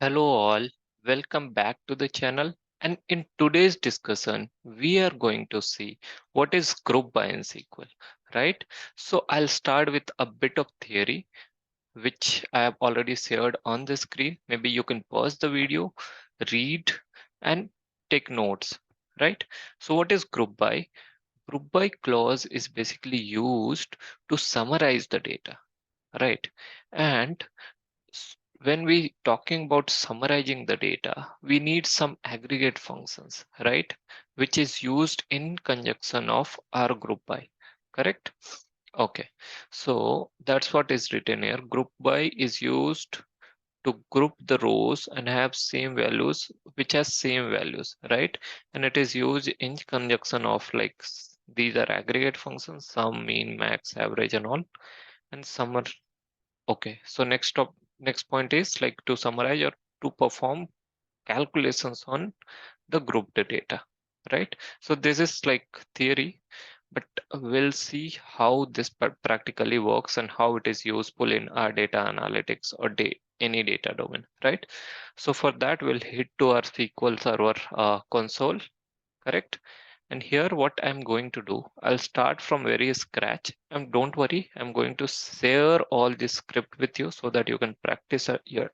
Hello all, welcome back to the channel. And in today's discussion, we are going to see what is group by in SQL, right? So I'll start with a bit of theory, which I have already shared on the screen. Maybe you can pause the video, read and take notes, right? So what is group by? Group by clause is basically used to summarize the data, right? And when we talking about summarizing the data, we need some aggregate functions, right? Which is used in conjunction of our group by, correct? Okay, so that's what is written here. Group by is used to group the rows and have same values, which has same values, right? And it is used in conjunction of like these are aggregate functions, sum, mean, max, average, and all, and some are. Okay, so next point is like to summarize or to perform calculations on the grouped data, right? So this is like theory, but we'll see how this practically works and how it is useful in our data analytics or any data domain, right? So for that, we'll hit to our SQL Server console, correct? And here what I'm going to do, I'll start from very scratch, and don't worry, I'm going to share all this script with you so that you can practice at your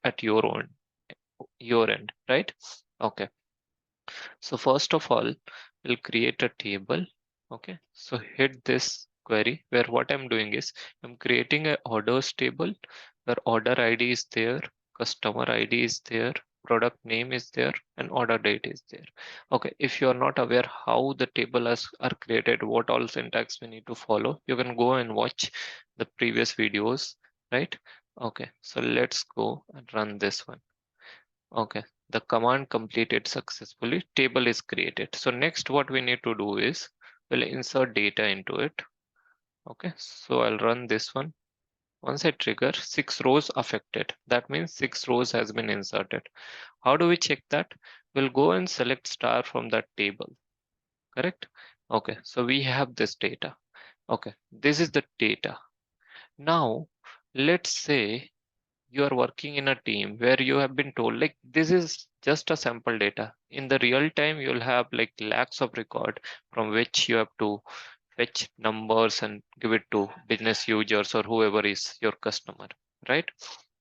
end, right? Okay, so first of all, we'll create a table. Okay, so hit this query where what I'm doing is I'm creating a orders table where order ID is there, customer ID is there, product name is there, and order date is there. Okay, if you are not aware how the table are created, what all syntax we need to follow, you can go and watch the previous videos, right? Okay, so let's go and run this one. Okay, the command completed successfully. Table is created. So next what we need to do is we'll insert data into it. Okay, so I'll run this one. Once I trigger 6 rows affected, that means 6 rows has been inserted. How do we check that? We'll go and select star from that table, correct? Okay, so we have this data. Okay, this is the data. Now, let's say you are working in a team where you have been told like this is just a sample data. In the real time you'll have like lakhs of record from which you have to fetch numbers and give it to business users or whoever is your customer, right?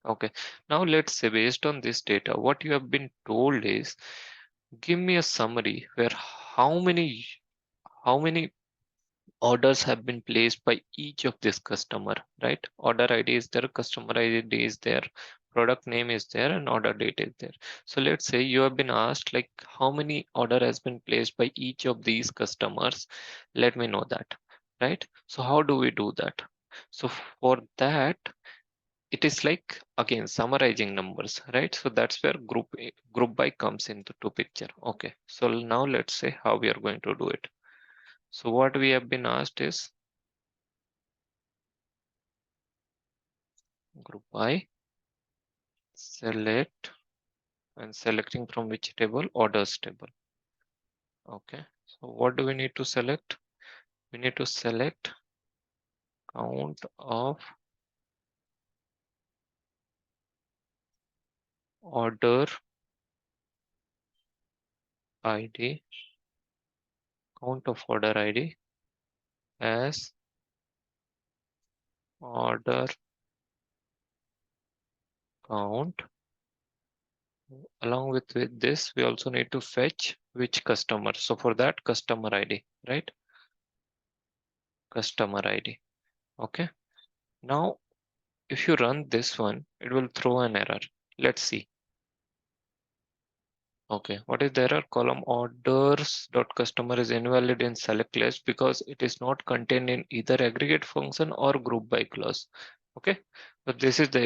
Okay, now let's say based on this data what you have been told is give me a summary where how many orders have been placed by each of this customer, right? Order ID is there, customer ID is there, product name is there, and order date is there. So let's say you have been asked like how many order has been placed by each of these customers. Let me know that, right? So how do we do that? So for that, it is like again summarizing numbers, right? So that's where group by comes into picture. Okay, so now let's say how we are going to do it. So what we have been asked is group by select and selecting from which table, orders table. Okay, so what do we need to select? We need to select count of order ID, count of order ID as order count. Along with this we also need to fetch which customer. So for that customer ID, right? Customer ID. Okay, now if you run this one it will throw an error. Let's see. Okay, what is the error? Column orders dot customer is invalid in select list because it is not contained in either aggregate function or group by clause. Okay, so this is the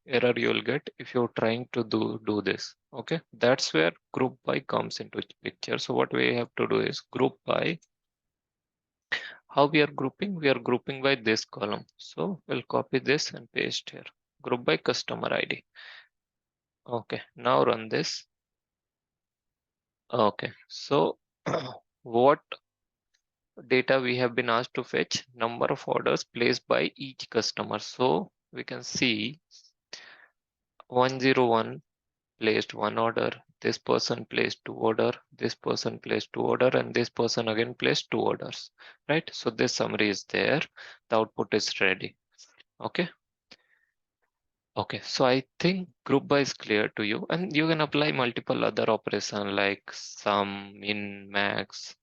error you will get if you're trying to do this. Okay, that's where group by comes into picture. So what we have to do is group by. How we are grouping? We are grouping by this column. So we'll copy this and paste here. Group by customer ID. Okay, now run this. Okay, so what data we have been asked to fetch? Number of orders placed by each customer. So we can see 101 placed one order, this person placed two order, this person placed two order, and this person again placed two orders, right? So this summary is there, the output is ready. Okay. Okay, so I think group by is clear to you, and you can apply multiple other operation like sum, min, max,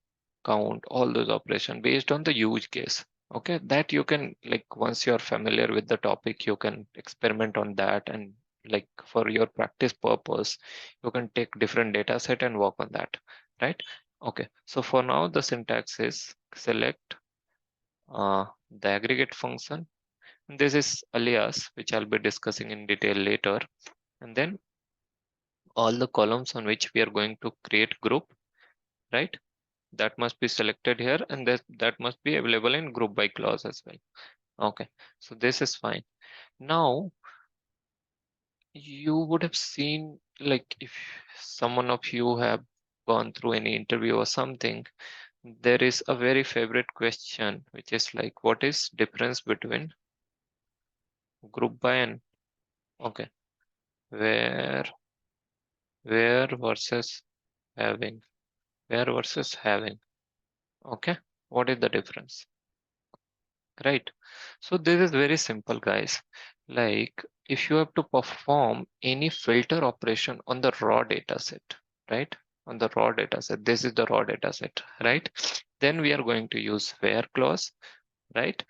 count, all those operation based on the use case. Okay, that you can, like, once you're familiar with the topic, you can experiment on that, and like for your practice purpose, you can take different data set and work on that, right? Okay, so for now the syntax is select the aggregate function. This is alias, which I'll be discussing in detail later. And then all the columns on which we are going to create group, right? That must be selected here, and that must be available in group by clause as well. Okay, so this is fine. Now you would have seen, like, if someone of you have gone through any interview or something, there is a very favorite question, which is like, what is difference between group by and okay, where where versus having, where versus having. Okay, what is the difference, right? So this is very simple, guys. Like, if you have to perform any filter operation on the raw data set, right? On the raw data set, this is the raw data set, right? Then we are going to use where clause, right?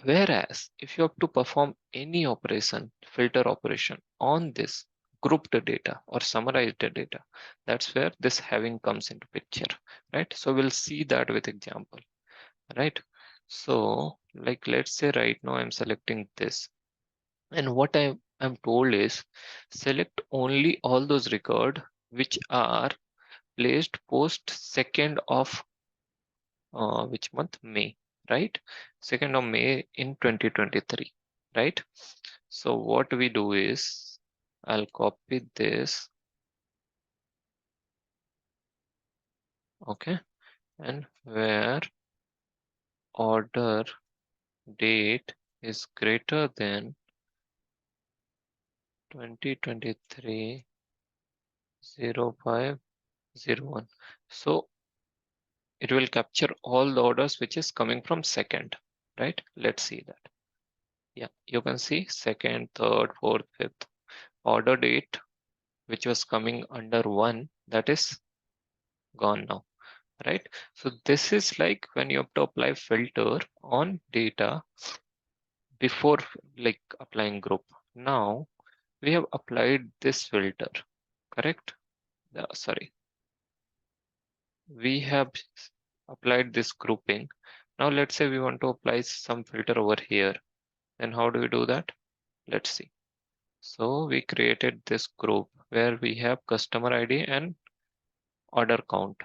Whereas if you have to perform any operation, filter operation on this grouped data or summarized data, that's where this having comes into picture, right? So we'll see that with example, right? So, like, let's say right now I'm selecting this, and what I'm told is select only all those record which are placed post 2nd of which month? May, right? 2nd of May in 2023, right? So what we do is I'll copy this, okay, and where order date is greater than 2023 0501. So it will capture all the orders which is coming from 2nd, right? Let's see that. Yeah, you can see 2nd, 3rd, 4th, 5th. Order date which was coming under 1, that is gone now, right? So this is like when you have to apply filter on data before, like, applying group. Now we have applied this filter, correct? Sorry, we have applied this grouping. Now let's say we want to apply some filter over here. Then how do we do that? Let's see. So we created this group where we have customer ID and order count,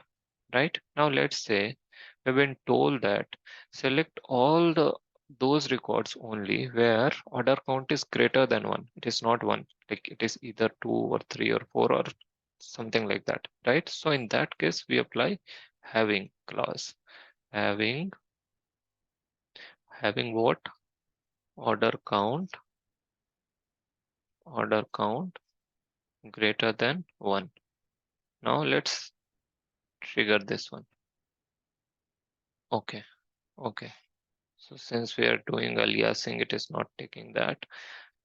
right? Now let's say we've been told that select all those records only where order count is greater than 1. It is not 1, like it is either 2 or 3 or 4 or something like that, right? So in that case we apply having clause. Having, having what? Order count, order count greater than 1. Now let's trigger this one. Okay, okay. So since we are doing aliasing, it is not taking that.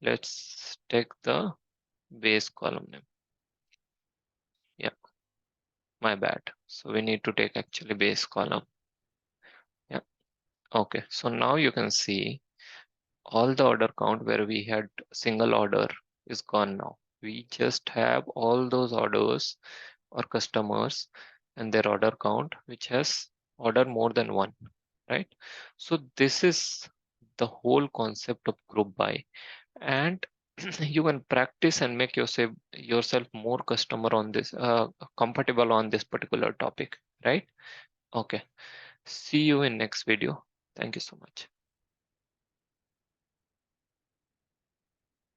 Let's take the base column name. Yeah, my bad. So we need to take actually base column. Yeah, okay. So now you can see all the order count where we had single order is gone now. We just have all those orders or customers and their order count, which has order more than 1, right? So this is the whole concept of group by, and you can practice and make yourself more customer on this compatible on this particular topic, right? Okay, see you in next video. Thank you so much.